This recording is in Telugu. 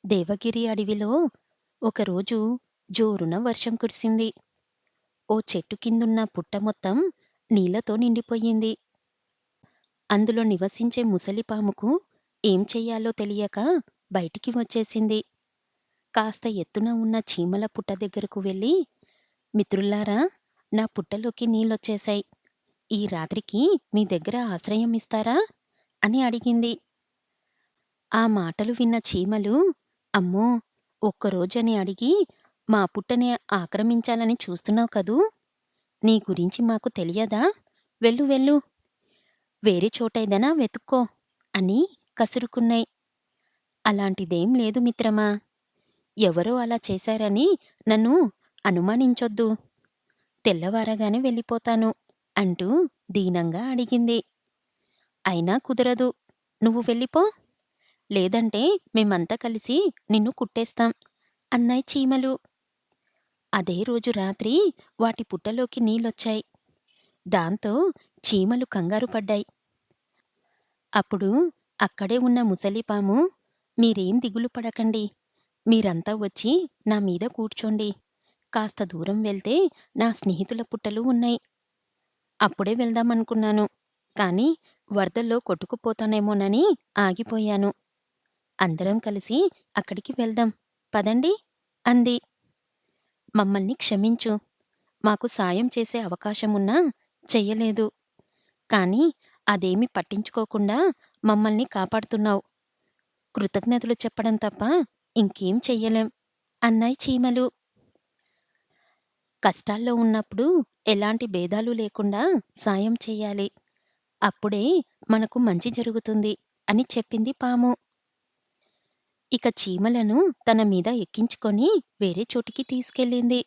దేవగిరి అడవిలో ఒకరోజు జోరున వర్షం కురిసింది. ఓ చెట్టు కిందున్న పుట్ట మొత్తం నీళ్లతో నిండిపోయింది. అందులో నివసించే ముసలిపాముకు ఏం చెయ్యాలో తెలియక బయటికి వచ్చేసింది. కాస్త ఎత్తున ఉన్న చీమల పుట్ట దగ్గరకు వెళ్ళి, మిత్రులారా, నా పుట్టలోకి నీళ్ళొచ్చేశాయి. ఈ రాత్రికి మీ దగ్గర ఆశ్రయం ఇస్తారా అని అడిగింది. ఆ మాటలు విన్న చీమలు, అమ్మో, ఒక్కరోజని అడిగి మా పుట్టని ఆక్రమించాలని చూస్తున్నావు కదూ! నీ గురించి మాకు తెలియదా? వెళ్ళు వెళ్ళు, వేరే చోటేదైనా వెతుక్కో అని కసురుకున్నాయి. అలాంటిదేం లేదు మిత్రమా. ఎవరో అలా చేశారని నన్ను అనుమానించొద్దు. తెల్లవారగానే వెళ్ళిపోతాను అంటూ దీనంగా అడిగింది. అయినా కుదరదు. నువ్వు వెళ్ళిపో. లేదంటే మేమంతా కలిసి నిన్ను కుట్టేస్తాం అన్నాయి చీమలు. అదే రోజు రాత్రి వాటి పుట్టలోకి నీళ్ళొచ్చాయి. దాంతో చీమలు కంగారు పడ్డాయి. అప్పుడు అక్కడే ఉన్న ముసలిపాము, మీరేం దిగులు పడకండి. మీరంతా వచ్చి నా మీద కూర్చోండి. కాస్త దూరం వెళ్తే నా స్నేహితుల పుట్టలు ఉన్నాయి. అప్పుడే వెళ్దామనుకున్నాను. కానీ వరదల్లో కొట్టుకుపోతానేమోనని ఆగిపోయాను. అందరం కలిసి అక్కడికి వెళ్దాం. పదండి అంది. మమ్మల్ని క్షమించు. మాకు సాయం చేసే అవకాశమున్నా చెయ్యలేదు. కానీ అదేమీ పట్టించుకోకుండా మమ్మల్ని కాపాడుతున్నావు. కృతజ్ఞతలు చెప్పడం తప్ప ఇంకేం చెయ్యలేం అన్నాయి చీమలు. కష్టాల్లో ఉన్నప్పుడు ఎలాంటి భేదాలు లేకుండా సాయం చెయ్యాలి. అప్పుడే మనకు మంచి జరుగుతుంది అని చెప్పింది పాము. ఇక చీమలను తన మీద ఎక్కించుకొని వేరే చోటికి తీసుకెళ్ళింది.